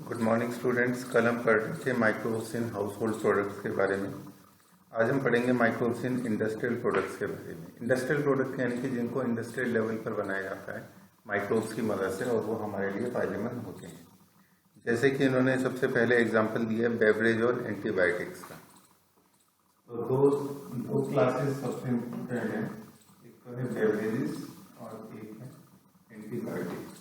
Good morning students. कल हम पढ़ रहे थे microbes in house hold products के बारे में। आज हम पढ़ेंगे माइक्रोव्स इन इंडस्ट्रियल प्रोडक्ट्स के बारे में। इंडस्ट्रियल प्रोडक्ट यानी कि जिनको इंडस्ट्रियल लेवल पर बनाया जाता है माइक्रोव्स की मदद से, और वो हमारे लिए फायदेमंद होते हैं। जैसे कि इन्होंने सबसे पहले एग्जाम्पल दिया है बेवरेज और एंटीबायोटिक्स का। तो दो क्लासेस सबसे इम्पोर्टेंट है, एक तो है बेवरेजेस और एक है एंटीबायोटिक्स।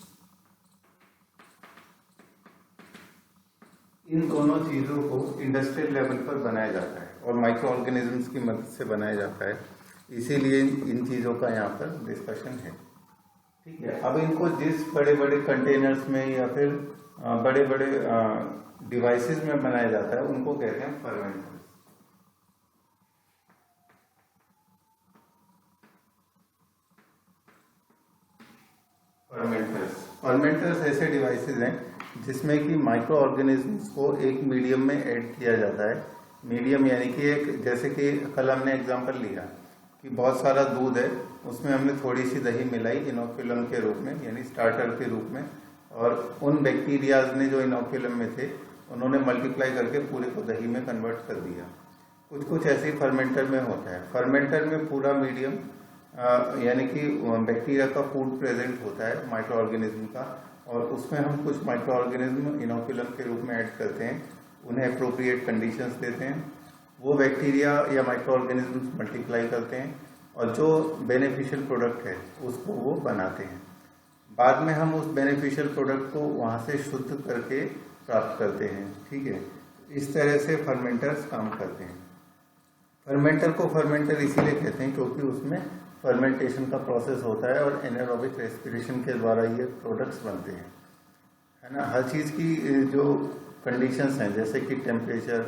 इन दोनों चीज़ों को इंडस्ट्रियल लेवल पर बनाया जाता है और माइक्रो ऑर्गेनिजम्स की मदद से बनाया जाता है, इसीलिए इन चीज़ों का यहाँ पर डिस्कशन है। ठीक है, अब इनको जिस बड़े बड़े कंटेनर्स में या फिर बड़े बड़े डिवाइसेस में बनाया जाता है उनको कहते हैं फर्मेंटर्स। फर्मेंटर्स ऐसे डिवाइसेस हैं जिसमें कि माइक्रो ऑर्गेनिजम्स को एक मीडियम में ऐड किया जाता है। मीडियम यानी कि एक, जैसे कि कल हमने एग्जांपल लिया कि बहुत सारा दूध है, उसमें हमने थोड़ी सी दही मिलाई इनोक्यूलम के रूप में यानी स्टार्टर के रूप में, और उन बैक्टीरियाज ने जो इनोक्यूलम में थे उन्होंने मल्टीप्लाई करके पूरे को दही में कन्वर्ट कर दिया। कुछ कुछ ऐसे ही फर्मेंटर में होता है। फर्मेंटर में पूरा मीडियम यानी कि बैक्टीरिया का फूड प्रेजेंट होता है माइक्रो ऑर्गेनिज्म का, और उसमें हम कुछ माइक्रो ऑर्गेनिज्म इनोक्यूलम के रूप में ऐड करते हैं, उन्हें अप्रोप्रिएट कंडीशंस देते हैं, वो बैक्टीरिया या माइक्रो ऑर्गेनिजम्स मल्टीप्लाई करते हैं और जो बेनिफिशियल प्रोडक्ट है उसको वो बनाते हैं। बाद में हम उस बेनिफिशियल प्रोडक्ट को वहाँ से शुद्ध करके प्राप्त करते हैं। ठीक है, इस तरह से फर्मेंटर्स काम करते हैं। फर्मेंटर को फर्मेंटर इसीलिए कहते हैं क्योंकि उसमें फर्मेंटेशन का प्रोसेस होता है और एनारोबिक रेस्पिरेशन के द्वारा ये प्रोडक्ट्स बनते हैं, है ना। हर चीज़ की जो कंडीशंस हैं जैसे कि टेम्परेचर,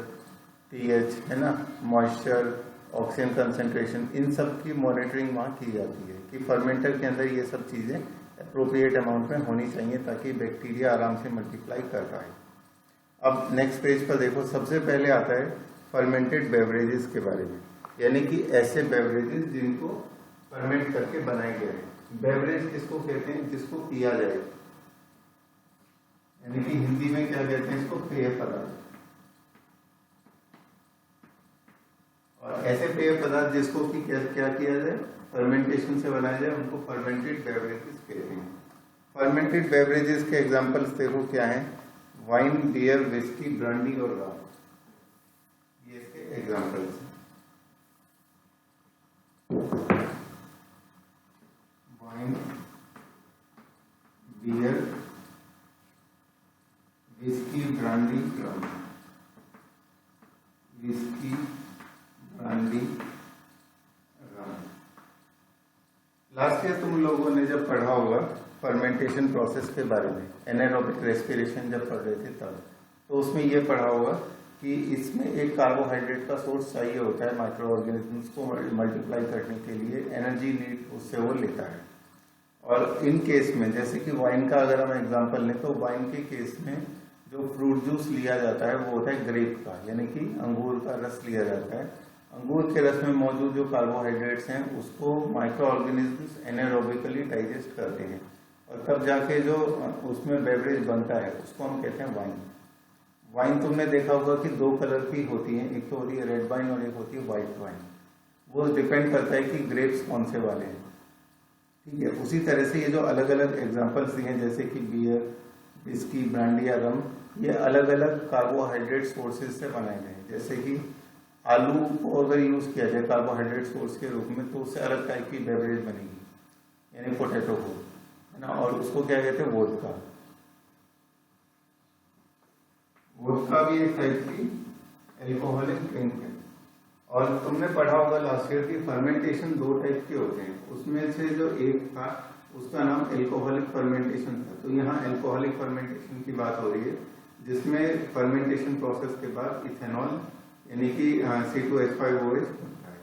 pH, है ना, मॉइस्चर, ऑक्सीजन कंसंट्रेशन, इन सब की मॉनिटरिंग वहाँ की जाती है कि फर्मेंटर के अंदर ये सब चीज़ें अप्रोप्रिएट अमाउंट में होनी चाहिए ताकि बैक्टीरिया आराम से मल्टीप्लाई कर पाए। अब नेक्स्ट पेज पर देखो, सबसे पहले आता है फर्मेंटेड बेवरेजेस के बारे में, यानी कि ऐसे बेवरेजेस जिनको फर्मेंट करके बनाए गए हैं। बेवरेज किसको कहते हैं? जिसको पिया जाए, यानी कि हिंदी में क्या कहते हैं इसको? पेय पदार्थ। और ऐसे पेय पदार्थ जिसको कि क्या किया जाए? फर्मेंटेशन से बनाया जाए, उनको फर्मेंटेड बेवरेजेस कहते हैं। फर्मेंटेड बेवरेजेस के एग्जांपल्स देखो क्या हैं? वाइन, बियर, विस्की, ब्रांडी और रम, ये इसके एग्जांपल्स हैं। वाइन, बियर, विस्की, ब्रांडी, रम, विस्की, ब्रांडी, रम। लास्ट ईयर तुम लोगों ने जब पढ़ा होगा फर्मेंटेशन प्रोसेस के बारे में, एनारोबिक रेस्पिरेशन जब पढ़ रहे थे तब, तो उसमें ये पढ़ा होगा कि इसमें एक कार्बोहाइड्रेट का सोर्स चाहिए होता है माइक्रो ऑर्गेनिजम्स को मल्टीप्लाई करने के लिए, एनर्जी नीड उससे वो लेता है। और इन केस में जैसे कि वाइन का अगर हम एग्जांपल लें तो वाइन के केस में जो फ्रूट जूस लिया जाता है वो होता है ग्रेप का, यानी कि अंगूर का रस लिया जाता है। अंगूर के रस में मौजूद जो कार्बोहाइड्रेट्स हैं उसको माइक्रो ऑर्गेनिजम्स एनारोबिकली डाइजेस्ट करते हैं और तब जाके जो उसमें बेवरेज बनता है उसको हम कहते हैं वाइन। वाइन तुमने देखा होगा कि दो कलर की होती हैं, एक तो होती है रेड वाइन और एक होती है व्हाइट वाइन। वो डिपेंड करता है कि ग्रेप्स कौन से वाले हैं। ठीक है, उसी तरह से ये जो अलग अलग एग्जांपल्स दिए हैं जैसे कि बियर, विस्की, ब्रांडी या रम, ये अलग अलग कार्बोहाइड्रेट सोर्सेज से बनाए गए हैं। जैसे कि आलू को अगर यूज किया जाए कार्बोहाइड्रेट सोर्स के रूप में तो उससे अलग टाइप की बेवरेज बनेगी, यानी पोटैटो को, है ना, और उसको क्या कहते हैं? वोडका। वोडका भी एक टाइप की एल्कोहलिक ड्रिंक है। और तुमने पढ़ा होगा लास्ट ईयर की फर्मेंटेशन दो टाइप के होते हैं, उसमें से जो एक था उसका नाम एल्कोहलिक फर्मेंटेशन था। तो यहाँ एल्कोहलिक फर्मेंटेशन की बात हो रही है जिसमें फर्मेंटेशन प्रोसेस के बाद इथेनॉल यानी कि C2H5OH बनता है।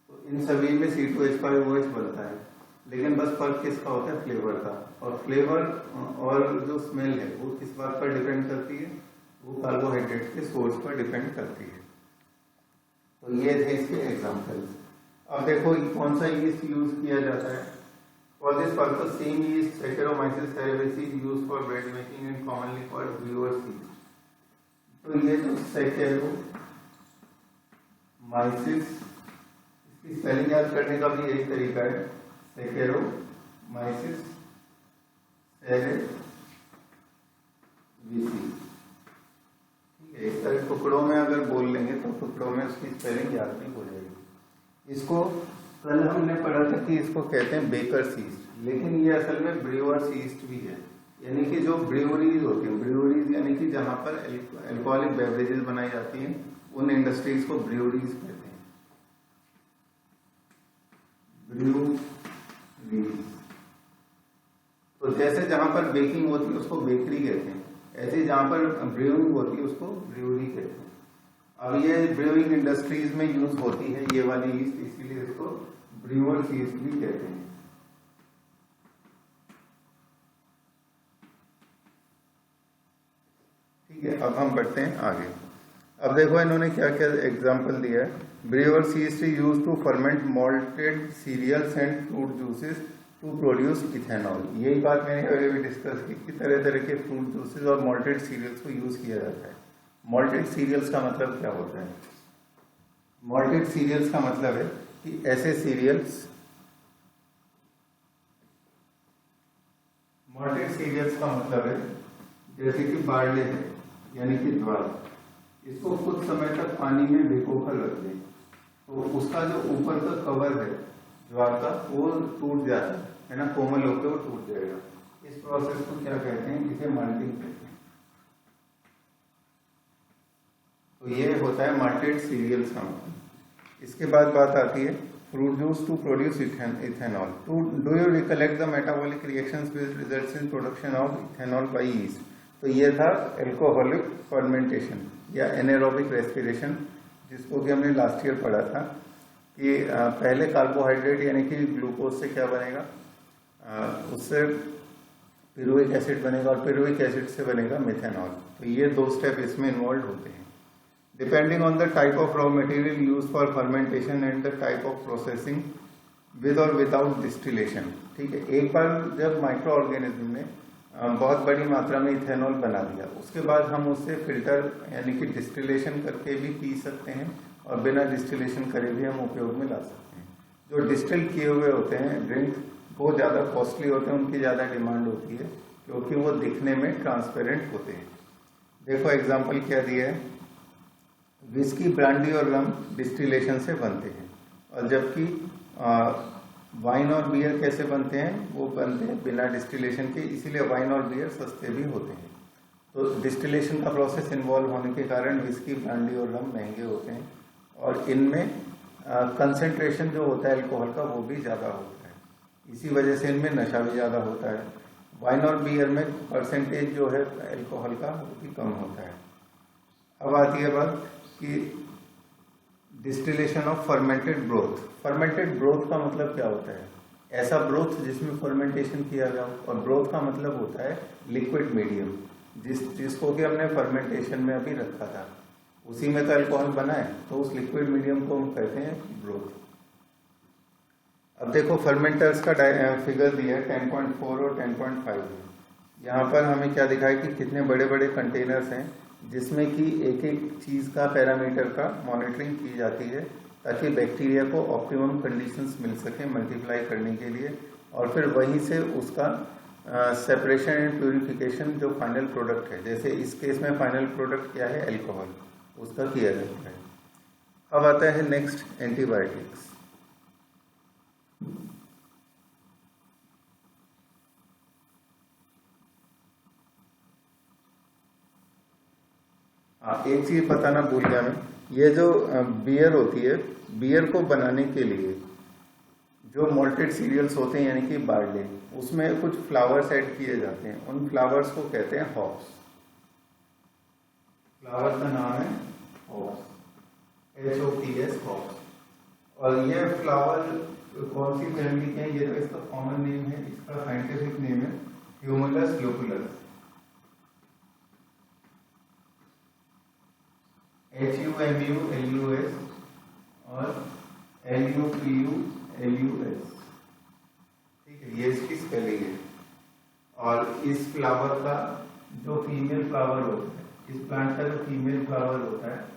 तो इन सभी में C2H5OH बनता है, लेकिन बस फर्क किसका होता है? फ्लेवर का। और फ्लेवर और जो स्मेल है वो किस बात पर डिपेंड करती है? वो कार्बोहाइड्रेट के सोर्स पर डिपेंड करती है। तो ये थे इसके एग्जांपल्स। अब देखो कौन सा यीस्ट यूज किया जाता है? For this purpose, same yeast Saccharomyces cerevisiae is used for bread making and commonly called brewer's yeast. तो ये जो Saccharomyces, इसकी स्पेलिंग याद करने का भी एक तरीका है, Saccharomyces cerevisiae। ठीक है, इस तरह टुकड़ों में अगर बोल लेंगे तो टुकड़ों में उसकी स्पेलिंग याद नहीं हो जाएगी। इसको कल हमने पढ़ा था कि इसको कहते हैं बेकर्स ईस्ट, लेकिन ये असल में ब्रूअर्स ईस्ट भी है। यानी कि जो ब्रूअरीज होती हैं, ब्रूअरीज यानी कि जहां पर अल्कोहलिक बेवरेजेस बनाई जाती हैं, उन इंडस्ट्रीज को ब्रूअरीज कहते हैं। ब्रूअरीज, तो जैसे जहां पर बेकिंग होती है उसको बेकरी कहते हैं, ऐसे जहां पर ब्रूइंग होती है उसको ब्रूअरी कहते हैं। अब ये ब्रूइंग इंडस्ट्रीज में यूज होती है ये वाली ईस्ट, इसीलिए इसको ब्रूअर्स ईस्ट भी कहते हैं। ठीक है, अब हम बढ़ते हैं आगे। अब देखो इन्होंने क्या क्या एग्जांपल दिया है। Brewers yeast is used to ferment malted cereals and fruit juices to produce ethanol. यही बात मैंने अभी भी डिस्कस की कि तरह तरह के फ्रूट जूसेस और मॉल्टेड सीरियल्स को यूज किया जाता है। मॉल्टेड सीरियल्स का मतलब क्या होता है? मॉल्टेड सीरियल्स का मतलब है कि ऐसे सीरियल्स, मॉल्टेड सीरियल्स का मतलब है जैसे कि बार्ले है यानी कि ज्वार, इसको कुछ समय तक पानी में भिगोकर रख दें तो उसका जो ऊपर का कवर है ज्वार का वो टूट जाता है ना, कोमल होकर वो टूट जाएगा। इस प्रोसेस को क्या कहते हैं? इसे माल्टिंग कहते हैं। तो ये होता है माल्टेड सीरियल्स का मतलब। इसके बाद बात आती है fruit juice to produce ethanol. Do you recollect the metabolic reactions which results in production of ethanol by yeast. तो ये था एल्कोहलिक फर्मेंटेशन या एनारोबिक रेस्पिरेशन, जिसको कि हमने लास्ट ईयर पढ़ा था कि पहले कार्बोहाइड्रेट यानी कि ग्लूकोज से क्या बनेगा, उससे पिरुविक एसिड बनेगा और पिरुविक एसिड से बनेगा मिथेनॉल। तो ये दो स्टेप इसमें इन्वॉल्व होते हैं। Depending on the type of raw material used for fermentation and the type of processing with or without distillation। ठीक है, एक बार जब माइक्रो ऑर्गेनिज्म ने बहुत बड़ी मात्रा में इथेनॉल बना दिया, उसके बाद हम उससे फिल्टर यानी कि डिस्टिलेशन करके भी पी सकते हैं और बिना डिस्टिलेशन करे भी हम उपयोग में ला सकते हैं। जो डिस्टिल किए हुए होते हैं ड्रिंक वो ज़्यादा कॉस्टली होते हैं, उनकी ज़्यादा डिमांड होती है क्योंकि वो दिखने में ट्रांसपेरेंट होते हैं। देखो एग्जाम्पल क्या दिया है, विस्की, ब्रांडी और रम डिस्टिलेशन से बनते हैं, और जबकि वाइन और बियर कैसे बनते हैं? वो बनते हैं बिना डिस्टिलेशन के, इसीलिए वाइन और बियर सस्ते भी होते हैं। तो डिस्टिलेशन का प्रोसेस इन्वॉल्व होने के कारण विस्की, ब्रांडी और रम महंगे होते हैं और इनमें कंसेंट्रेशन जो होता है अल्कोहल का वो भी ज़्यादा होता है, इसी वजह से इनमें नशा भी ज़्यादा होता है। वाइन और बियर में परसेंटेज जो है अल्कोहल का वो भी कम होता है। अब आती है बात कि distillation of fermented broth. Fermented broth का मतलब क्या होता है? ऐसा ब्रोथ जिसमें फर्मेंटेशन किया गया हो, और ब्रोथ का मतलब होता है लिक्विड मीडियम, जिसको कि हमने फर्मेंटेशन में अभी रखा था, उसी में तो अल्कोहल बना है, तो उस लिक्विड मीडियम को हम कहते हैं ब्रोथ। अब देखो फर्मेंटर्स का फिगर दिया है 10.4 और 10.5। यहाँ पर हमें क्या दिखा है कि कितने बड़े बड़े कंटेनर्स हैं जिसमें कि एक एक चीज़ का पैरामीटर का मॉनिटरिंग की जाती है ताकि बैक्टीरिया को ऑप्टिमम कंडीशंस मिल सके मल्टीप्लाई करने के लिए, और फिर वहीं से उसका सेपरेशन एंड प्यूरिफिकेशन जो फाइनल प्रोडक्ट है, जैसे इस केस में फाइनल प्रोडक्ट क्या है? अल्कोहल, उसका किया जाता है। अब आता है नेक्स्ट एंटीबायोटिक्स। एक चीज बताना भूल गया मैं, ये जो बियर होती है, बियर को बनाने के लिए जो मॉल्टेड सीरियल्स होते हैं यानी कि बार्ले, उसमें कुछ फ्लावर्स ऐड किए जाते हैं, उन फ्लावर्स को कहते हैं हॉप्स। फ्लावर का नाम है हॉप्स, HOPS, हॉप्स। और ये फ्लावर कौन सी फैमिली के हैं? ये तो इसका कॉमन नेम है, इसका साइंटिफिक नेम है ह्यूमुलस लुकुलस, HUMULUS और LUPULUS। ठीक है, ये इसकी स्पेलिंग है। और इस फ्लावर का जो फीमेल फ्लावर होता है, इस प्लांट का जो फीमेल फ्लावर होता है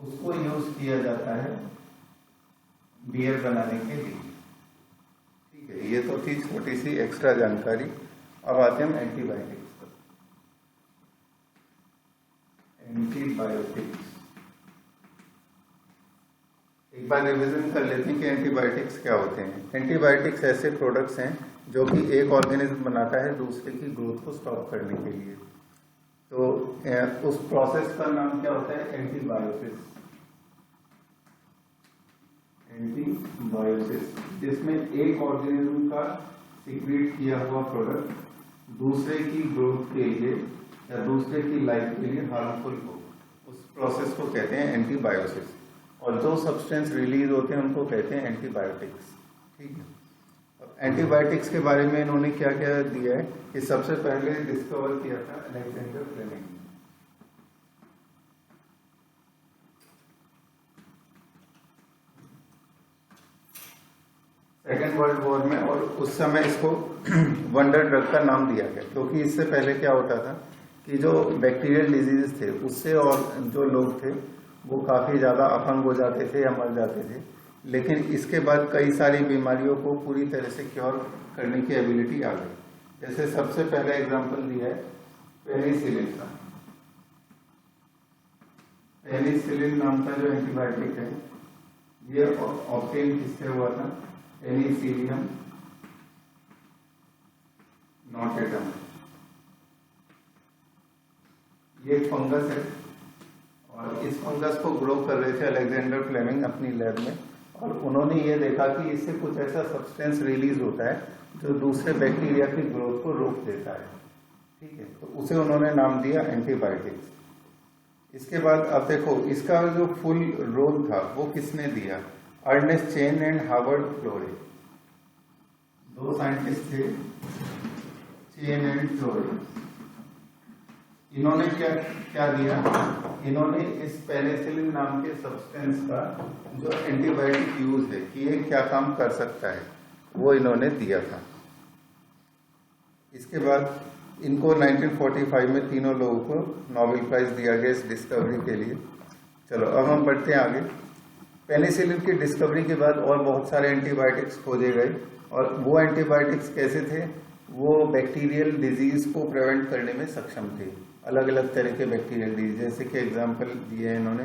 उसको यूज किया जाता है बियर बनाने के लिए। ठीक है, ये तो थी छोटी सी एक्स्ट्रा जानकारी। अब आते हैं एंटीबायोटिक्स पर। एंटीबायोटिक्स एक बार रिवीजन कर लेते हैं कि एंटीबायोटिक्स क्या होते हैं। एंटीबायोटिक्स ऐसे प्रोडक्ट्स हैं जो कि एक ऑर्गेनिज्म बनाता है दूसरे की ग्रोथ को स्टॉप करने के लिए। तो उस प्रोसेस का नाम क्या होता है? एंटीबायोसिस। एंटीबायोसिस, जिसमें एक ऑर्गेनिज्म का सीक्रेट किया हुआ प्रोडक्ट दूसरे की ग्रोथ के लिए या दूसरे की लाइफ के लिए हार्मफुल हो, उस प्रोसेस को कहते हैं एंटीबायोसिस। और जो सब्सटेंस रिलीज होते हैं उनको कहते हैं एंटीबायोटिक्स। ठीक है, अब एंटीबायोटिक्स के बारे में इन्होंने क्या क्या दिया है कि सबसे पहले डिस्कवर किया था Alexander Fleming. Second world war में, और उस समय इसको वंडर ड्रग का नाम दिया गया क्योंकि इससे पहले क्या होता था कि जो बैक्टीरियल डिजीज थे उससे और जो लोग थे वो काफ़ी ज़्यादा अपंग हो जाते थे या मर जाते थे। लेकिन इसके बाद कई सारी बीमारियों को पूरी तरह से क्योर करने की एबिलिटी आ गई। जैसे सबसे पहला एग्जांपल दिया है पेनिसिलिन का। पेनिसिलिन नाम का जो एंटीबायोटिक है ये ऑब्टेन किससे हुआ था? Penicillium notatum. ये एक फंगस है और इस फंगस को ग्रो कर रहे थे अलेक्जेंडर फ्लेमिंग अपनी लैब में, और उन्होंने ये देखा कि इससे कुछ ऐसा सब्सटेंस रिलीज होता है जो दूसरे बैक्टीरिया की ग्रोथ को रोक देता है। ठीक है, तो उसे उन्होंने नाम दिया एंटीबायोटिक्स। इसके बाद अब देखो इसका जो फुल रोल था वो किसने दिया? Ernest chain and Harvard फ्लोरे। दो साइंटिस्ट थे, चेन एंड फ्लोरे। इन्होंने क्या दिया? इन्होंने इस पेनिसिलिन नाम के सब्सटेंस का जो एंटीबायोटिक यूज है कि ये क्या काम कर सकता है वो इन्होंने दिया था। इसके बाद इनको 1945 में तीनों लोगों को नोबेल प्राइज दिया गया इस डिस्कवरी के लिए। चलो अब हम बढ़ते हैं आगे। पेनिसिलिन की डिस्कवरी के बाद और बहुत सारे एंटीबायोटिक्स खोजे गए, और वो एंटीबायोटिक्स कैसे थे? वो बैक्टीरियल डिजीज को प्रिवेंट करने में सक्षम थे। अलग अलग तरह के बैक्टीरियल डिजीज, जैसे कि एग्जांपल दिए हैं इन्होंने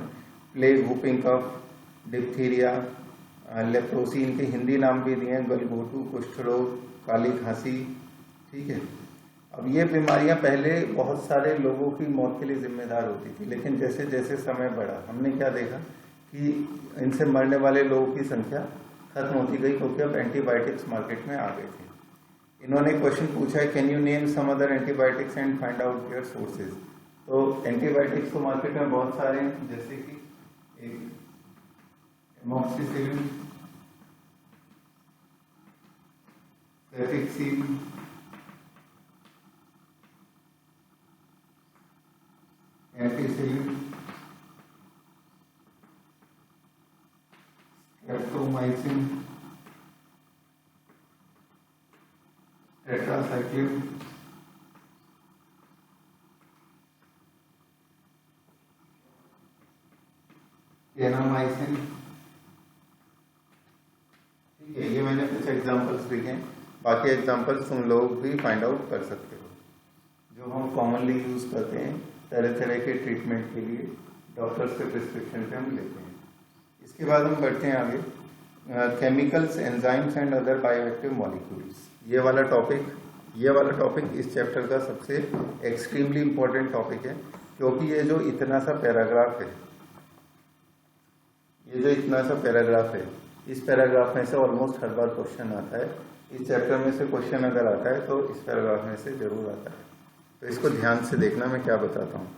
प्लेग, वुपिंग कफ, डिप्थीरिया, लेप्रोसी, इनके हिंदी नाम भी दिए हैं, गलघोटू, कुष्ठ रोग, काली खांसी। ठीक है, अब ये बीमारियां पहले बहुत सारे लोगों की मौत के लिए जिम्मेदार होती थी, लेकिन जैसे जैसे समय बढ़ा हमने क्या देखा कि इनसे मरने वाले लोगों की संख्या खत्म होती गई क्योंकि अब एंटीबायोटिक्स मार्केट में आ गए थे। इन्होंने क्वेश्चन पूछा है can you name some other antibiotics and find out their sources. तो एंटीबायोटिक्स तो मार्केट में बहुत सारे हैं, जैसे कि एक एमॉक्सिसिलिन, सेफिक्सिन, एंटीसिलिन, स्ट्रेप्टोमाइसिन, टेट्रासाइक्लिन, एनामाइसिन। ठीक है, ये मैंने कुछ एग्जांपल्स लिखे हैं, बाकी एग्जांपल्स तुम लोग भी फाइंड आउट कर सकते हो। जो हम कॉमनली यूज करते हैं तरह तरह के ट्रीटमेंट के लिए, डॉक्टर्स के प्रिस्क्रिप्शन पे हम लेते हैं। इसके बाद हम बढ़ते हैं आगे, chemicals, enzymes and other bioactive molecules. ये वाला टॉपिक इस चैप्टर का सबसे एक्सट्रीमली इम्पोर्टेंट टॉपिक है, क्योंकि ये जो इतना सा पैराग्राफ है, इस पैराग्राफ में से ऑलमोस्ट हर बार क्वेश्चन आता है। इस चैप्टर में से क्वेश्चन अगर आता है तो इस पैराग्राफ में से जरूर आता है, तो इसको ध्यान से देखना मैं क्या बताता हूँ।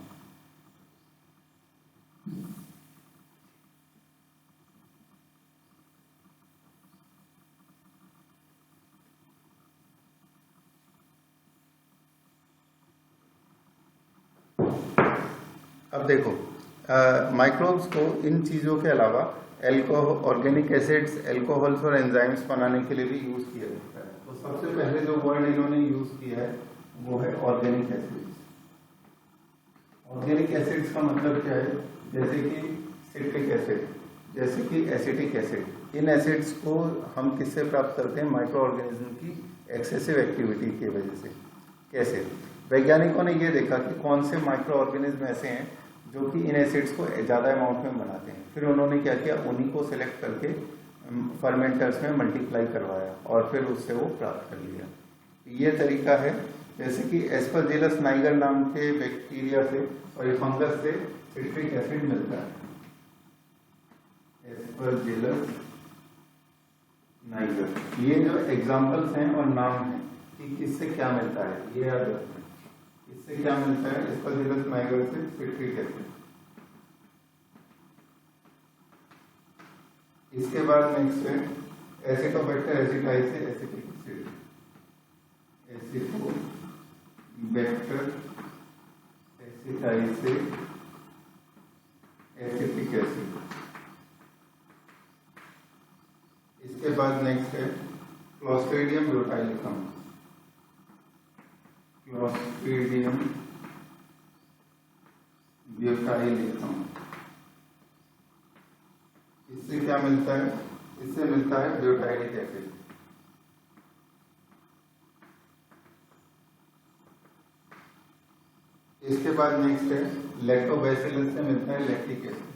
अब देखो माइक्रोब्स को इन चीज़ों के अलावा ऑर्गेनिक एसिड्स, एल्कोहल्स और एंजाइम्स बनाने के लिए भी यूज किया जाता है। तो सबसे पहले जो वर्ड इन्होंने यूज किया है वो है ऑर्गेनिक एसिड्स। ऑर्गेनिक एसिड्स का मतलब क्या है? जैसे कि सिट्रिक एसिड, जैसे कि एसिटिक एसिड। इन एसिड्स को हम किससे प्राप्त करते हैं? माइक्रो ऑर्गेनिज्म की एक्सेसिव एक्टिविटी की वजह से। कैसे? वैज्ञानिकों ने ये देखा कि कौन से माइक्रो ऑर्गेनिज्म ऐसे हैं जो कि इन एसिड्स को ज़्यादा अमाउंट में बनाते हैं। फिर उन्होंने क्या किया, उन्हीं को सिलेक्ट करके फर्मेंटर्स में मल्टीप्लाई करवाया और फिर उससे वो प्राप्त कर लिया। ये तरीका है। जैसे कि एस्परजिलस नाइगर नाम के बैक्टीरिया से और फंगस से सिट्रिक एसिड मिलता है। एस्परजिलस नाइगर, ये जो एग्जाम्पल्स हैं और नाम है कि किससे क्या मिलता है, ये याद रखना। इससे क्या मिलता है? एस्परजिलस नाइगर से सिट्रिक एसिड। इसके बाद नेक्स्ट है एसिटोबैक्टर एसिटाई से एसिटिक एसिड। एसिटोबैक्टर एसिटाई से एसिटिक एसिड। इसके बाद नेक्स्ट है क्लोस्ट्रीडियम ब्यूटाइलिकम। क्लोस्ट्रीडियम ब्यूटाइलिकम, इससे क्या मिलता है? इससे मिलता है ब्यूटाइलिक एसिड। इसके बाद नेक्स्ट है लैक्टोबैसिलस से मिलता है लैक्टिक एसिड।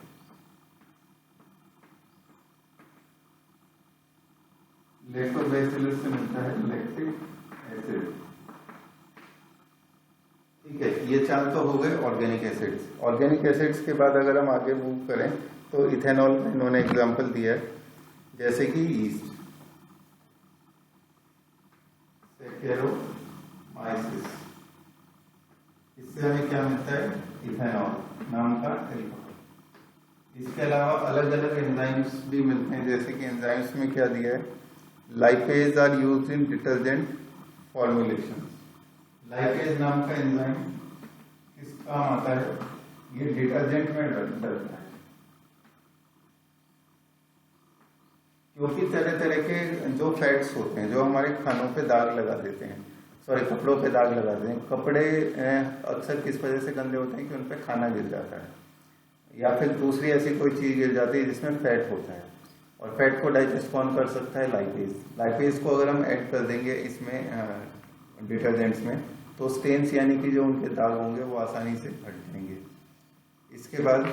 लैक्टोबैसिलस से मिलता है लैक्टिक एसिड। ठीक है, ये चार तो हो गए ऑर्गेनिक एसिड्स। ऑर्गेनिक एसिड्स के बाद अगर हम आगे मूव करें तो इथेनॉल का इन्होंने एग्जांपल दिया है, जैसे कि ईस्ट, सैकेरोमाइसिस। इससे हमें क्या मिलता है? इथेनॉल नाम का एल्कोहल। इसके अलावा अलग अलग एंजाइम्स भी मिलते हैं। जैसे कि एंजाइम्स में क्या दिया है? Lipase are used in detergent formulation. Lipase नाम का एंजाइम किस काम आता है? ये डिटर्जेंट में डलता है, क्योंकि तरह तरह के जो फैट्स होते हैं जो हमारे खानों पे दाग लगा देते हैं, सॉरी कपड़ों पे दाग लगा देते हैं। कपड़े अक्सर किस वजह से गंदे होते हैं कि उन पे खाना गिर जाता है या फिर दूसरी ऐसी कोई चीज गिर जाती है जिसमें फैट होता है। और फैट को डाइजेस्ट कौन कर सकता है? लाइपेज। लाइपेज को अगर हम ऐड कर देंगे इसमें डिटर्जेंट्स में, तो स्टेन्स यानी कि जो उनके दाग होंगे वो आसानी से हट जाएंगे। इसके बाद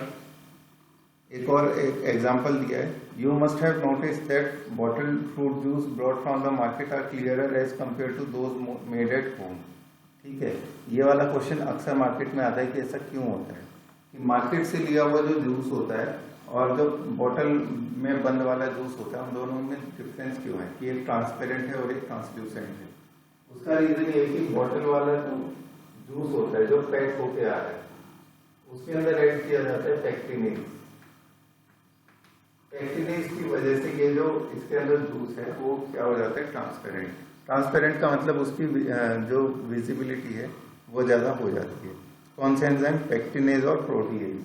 एक और एक एग्जाम्पल दिया है, you must have notice that bottled fruit juice brought from the market are clearer as compare to those made at home. ठीक है, ये वाला क्वेश्चन अक्सर मार्केट में आता है कि ऐसा क्यों होता है कि मार्केट से लिया हुआ जो जूस होता है और जो बोतल में बंद वाला जूस होता है, उन दोनों में डिफरेंस क्यों है कि एक ट्रांसपेरेंट है और एक ट्रांसल्यूसेंट है? उसका रीजन ये है कि बोतल वाला जो जूस होता है जो पैक होके आ रहा है उसके अंदर ऐड किया जाता है पेक्टिनेज। पेक्टिनेज की वजह से ये जो इसके अंदर जूस है वो क्या हो जाता है? ट्रांसपेरेंट। ट्रांसपेरेंट का मतलब उसकी जो विजिबिलिटी है वो ज्यादा हो जाती है। कौन से एंजाइम? पेक्टिनेज और प्रोटीएज।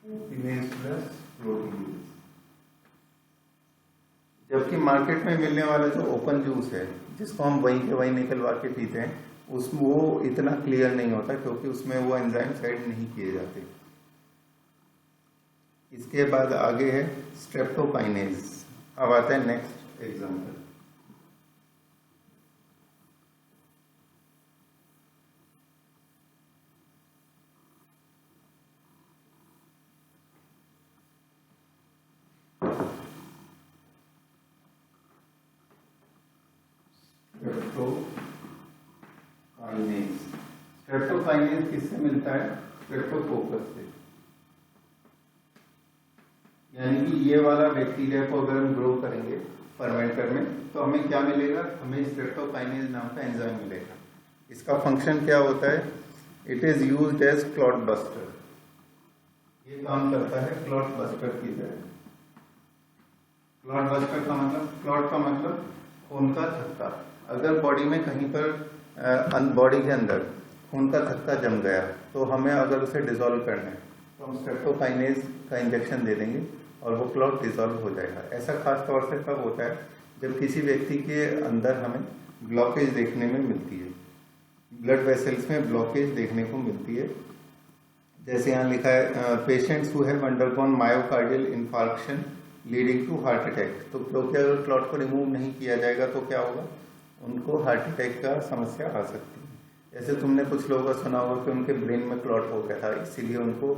Pectinase plus protease. जबकि मार्केट में मिलने वाला जो ओपन जूस है जिसको हम वहीं के वहीं निकलवा के पीते हैं, उसमें वो इतना क्लियर नहीं होता क्योंकि उसमें वो एंजाइम्स ऐड नहीं किए जाते। इसके बाद आगे है स्ट्रेप्टोकाइनेज। अब आता है नेक्स्ट एग्जांपल। स्ट्रेप्टोकाइनेज किससे मिलता है? स्ट्रेप्टोकोकस से। यानी कि ये वाला बैक्टीरिया को अगर हम ग्रो करेंगे फर्मेंटर में तो हमें क्या मिलेगा? हमें स्ट्रेप्टोकाइनेज नाम का एंजाइम मिलेगा। इसका फंक्शन क्या होता है? It is used as clot buster. ये काम करता है क्लॉट बस्टर की तरह। क्लॉट बस्टर का मतलब, क्लॉट का मतलब खून का थक्का। अगर बॉडी में कहीं पर बॉडी के अंदर खून का थक्का जम गया तो हमें अगर उसे डिसॉल्व करना है तो हम स्ट्रेप्टोकाइनेज का इंजेक्शन दे देंगे और वो क्लॉट डिसॉल्व हो जाएगा। ऐसा खास तौर से कब होता है? जब किसी व्यक्ति के अंदर हमें ब्लॉकेज देखने में मिलती है, ब्लड वेसल्स में ब्लॉकेज देखने को मिलती है। जैसे यहाँ लिखा है patients who have undergone myocardial infarction leading to heart attack. तो क्योंकि अगर क्लॉट को रिमूव नहीं किया जाएगा तो क्या होगा, उनको हार्ट अटैक का समस्या आ सकती है। जैसे तुमने कुछ लोगों का सुना होगा कि उनके ब्रेन में क्लॉट हो गया था, इसीलिए उनको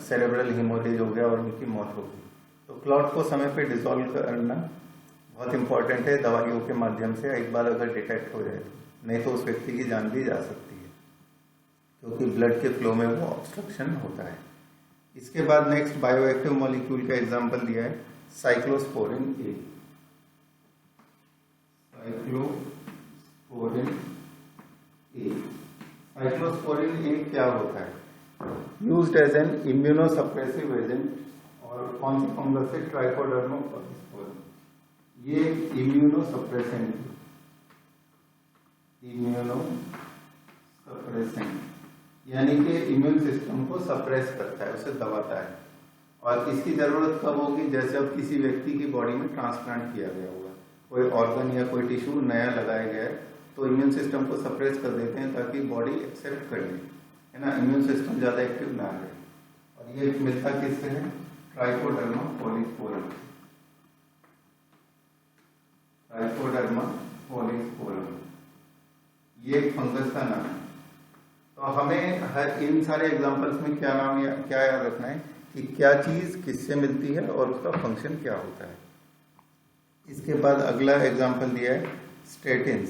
सेरेब्रल हेमोरेज हो गया और उनकी मौत हो गई। तो क्लॉट को समय पे डिसॉल्व करना बहुत इंपॉर्टेंट है दवाइयों के माध्यम से, एक बार अगर डिटेक्ट हो जाए तो, नहीं तो उस व्यक्ति की जान भी जा सकती है क्योंकि ब्लड के फ्लो में वो ऑब्स्ट्रक्शन होता है। इसके बाद नेक्स्ट बायोएक्टिव मॉलिक्यूल का एग्जांपल दिया है cyclosporin A. Cyclosporin A, cyclosporin A क्या होता है? Used as an immunosuppressive agent, और कौन से फंगस से? Trichoderma polysporum. ये इम्यूनोसप्रेसेंट, इम्यूनोसप्रेसेंट यानी कि इम्यून सिस्टम को सप्रेस करता है, उसे दबाता है। और इसकी जरूरत कब होगी? जैसे अब किसी व्यक्ति की बॉडी में ट्रांसप्लांट किया गया होगा, कोई ऑर्गन या कोई टिश्यू नया लगाया गया है, तो इम्यून सिस्टम को सप्रेस कर देते हैं ताकि बॉडी एक्सेप्ट कर ले, है ना, इम्यून सिस्टम ज्यादा एक्टिव ना रहे। और ये मिलता किससे है? Trichoderma polysporum. ट्राइकोडर्मा पॉलीस्पोरम ये फंगस का नाम है। तो हमें हर इन सारे एग्जांपल्स में क्या नाम या क्या याद रखना है कि क्या चीज किससे मिलती है और उसका फंक्शन क्या होता है। इसके बाद अगला एग्जांपल दिया है स्टेटिन्स।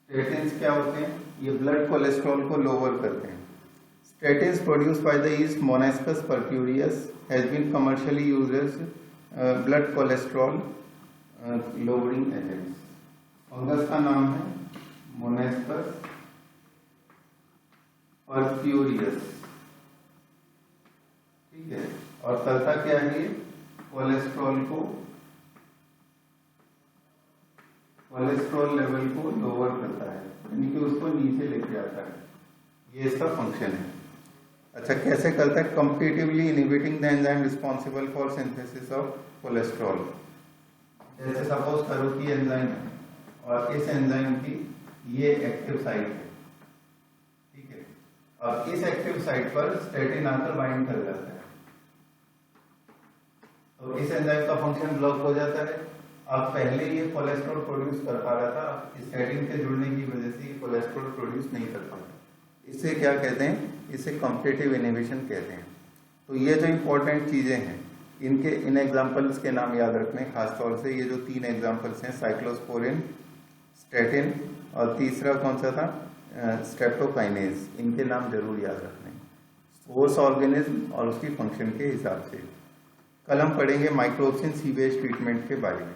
स्टेटिन्स क्या होते हैं? ये ब्लड कोलेस्ट्रॉल को लोअर करते हैं। Statins produced by the yeast Monascus purpureus has been commercially used as blood cholesterol lowering agents. Fungus का नाम है मोनेस्कस परक्यूरियस, ठीक है। और करता क्या है? ये कोलेस्ट्रॉल लेवल को लोअर करता है, यानी कि उसको नीचे लेके आता है। ये इसका फंक्शन है। अच्छा, कैसे करता है? Competitively inhibiting the enzyme responsible for synthesis of cholesterol. जैसे सपोज करो कि एंजाइम है और इस एंजाइम की ये एक्टिव साइट है, ठीक है। अब इस एक्टिव साइट पर स्टेटिन आकर बाइंड कर जाता है, तो इस एंजाइम का फंक्शन ब्लॉक हो जाता है। अब पहले ये कोलेस्ट्रॉल प्रोड्यूस कर पा रहा था, स्टेटिन के जुड़ने की वजह से ये कोलेस्ट्रॉल प्रोड्यूस नहीं कर पाता। इसे क्या कहते हैं? इसे कॉम्पिटिटिव इनहिबिशन कहते हैं। तो ये जो इंपॉर्टेंट चीजें हैं, इनके इन एग्जांपल्स के नाम याद रखने, खासतौर से ये जो 3 एग्जांपल्स हैं साइक्लोस्पोरिन, स्टेटिन और तीसरा कौन सा था? स्ट्रेप्टोकाइनेज। इनके नाम जरूर याद रखने, सोर्स ऑर्गेनिज्म और उसकी फंक्शन के हिसाब से। कल हम पढ़ेंगे माइक्रोसिन सीवेज ट्रीटमेंट के बारे में।